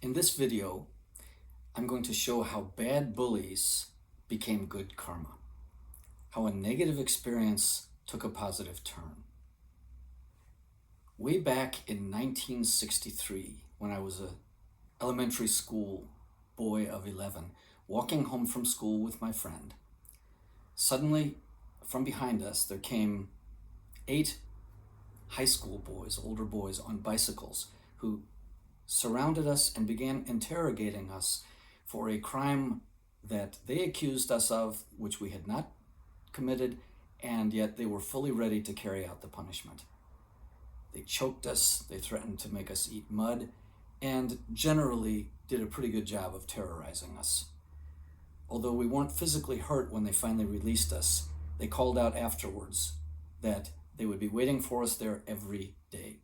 In this video, I'm going to show how bad bullies became good karma, how a negative experience took a positive turn. Way back in 1963, when I was an elementary school boy of 11, walking home from school with my friend, suddenly from behind us there came 8 high school boys, older boys on bicycles, who surrounded us and began interrogating us for a crime that they accused us of, which we had not committed, and yet they were fully ready to carry out the punishment. They choked us, they threatened to make us eat mud, and generally did a pretty good job of terrorizing us. Although we weren't physically hurt when they finally released us, they called out afterwards that they would be waiting for us there every day.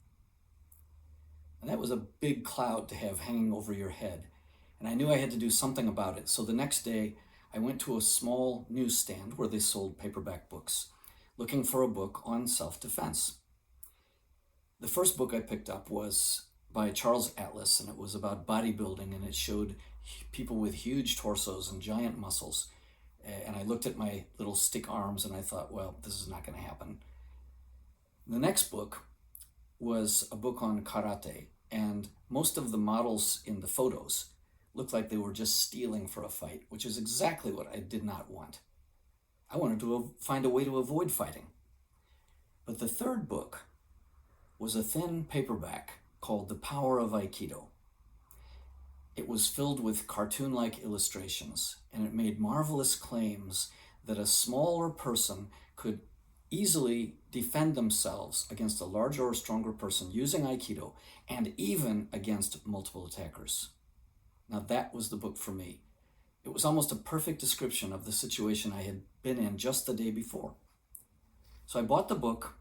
And that was a big cloud to have hanging over your head. And I knew I had to do something about it. So the next day, I went to a small newsstand where they sold paperback books, looking for a book on self-defense. The first book I picked up was by Charles Atlas, and it was about bodybuilding, and it showed people with huge torsos and giant muscles. And I looked at my little stick arms and I thought, well, this is not going to happen. The next book was a book on karate, and most of the models in the photos looked like they were just stealing for a fight, which is exactly what I did not want. I wanted to find a way to avoid fighting. But the third book was a thin paperback called The Power of Aikido. It was filled with cartoon-like illustrations, and it made marvelous claims that a smaller person could easily defend themselves against a larger or stronger person using Aikido, and even against multiple attackers. Now that was the book for me. It was almost a perfect description of the situation I had been in just the day before. So I bought the book,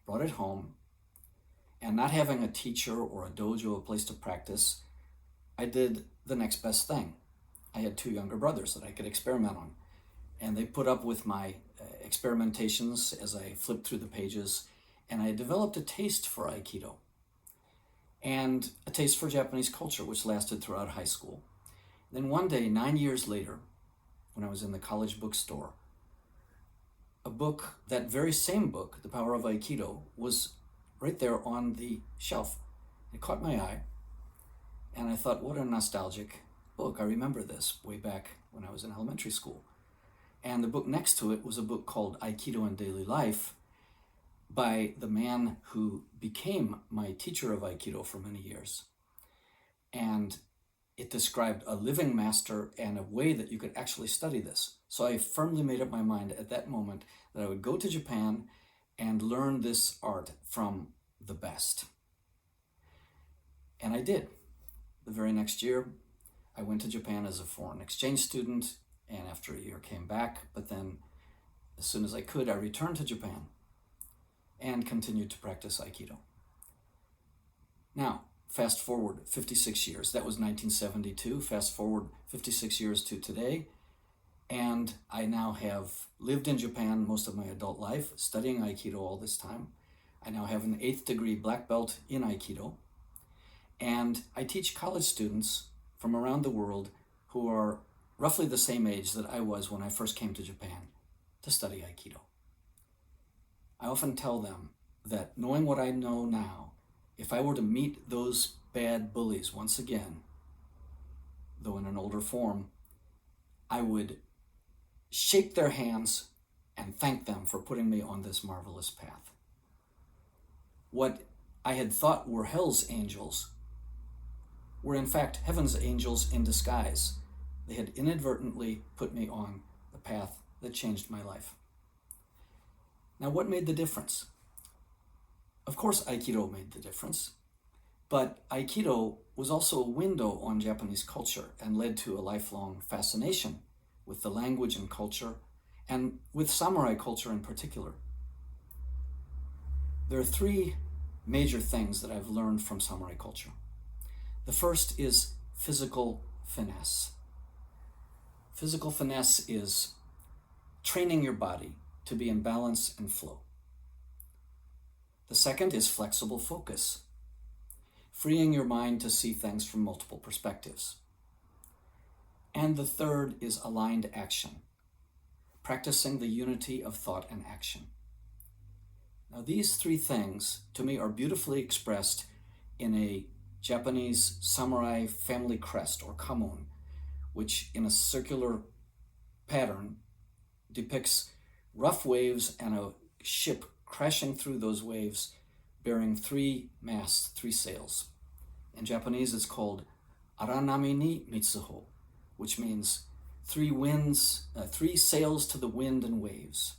brought it home, and not having a teacher or a dojo, a place to practice, I did the next best thing. I had 2 younger brothers that I could experiment on, and they put up with my experimentations as I flipped through the pages, and I developed a taste for Aikido and a taste for Japanese culture, which lasted throughout high school. Then one day, 9 years later, when I was in the college bookstore, a book, that very same book, The Power of Aikido, was right there on the shelf. It caught my eye, and I thought, what a nostalgic book. I remember this way back when I was in elementary school. And the book next to it was a book called Aikido in Daily Life by the man who became my teacher of Aikido for many years. And it described a living master and a way that you could actually study this. So I firmly made up my mind at that moment that I would go to Japan and learn this art from the best. And I did. The very next year, I went to Japan as a foreign exchange student, and after a year came back, but then as soon as I could, I returned to Japan and continued to practice Aikido. Now, fast forward 56 years. That was 1972. Fast forward 56 years to today, and I now have lived in Japan most of my adult life, studying Aikido all this time. I now have an 8th degree black belt in Aikido, and I teach college students from around the world who are roughly the same age that I was when I first came to Japan to study Aikido. I often tell them that knowing what I know now, if I were to meet those bad bullies once again, though in an older form, I would shake their hands and thank them for putting me on this marvelous path. What I had thought were hell's angels were in fact heaven's angels in disguise. They had inadvertently put me on the path that changed my life. Now, what made the difference? Of course, Aikido made the difference, but Aikido was also a window on Japanese culture and led to a lifelong fascination with the language and culture, and with samurai culture in particular. There are 3 major things that I've learned from samurai culture. The first is physical finesse. Physical finesse is training your body to be in balance and flow. The second is flexible focus. freeing your mind to see things from multiple perspectives. And the third is aligned action, practicing the unity of thought and action. Now, these three things, to me, are beautifully expressed in a Japanese samurai family crest, or kamon, which in a circular pattern depicts rough waves and a ship crashing through those waves bearing three masts, three sails. In Japanese, it's called aranami ni mitsuho, which means three sails to the wind and waves.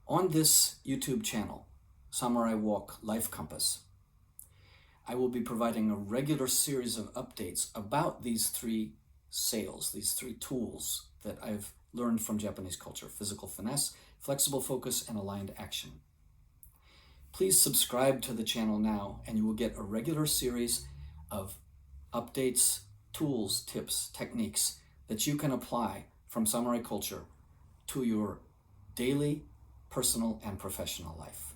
On this YouTube channel, Samurai Walk Life Compass, I will be providing a regular series of updates about these three sails, these three tools that I've learned from Japanese culture: physical finesse, flexible focus, and aligned action. Please subscribe to the channel now, and you will get a regular series of updates, tools, tips, techniques that you can apply from samurai culture to your daily, personal, and professional life.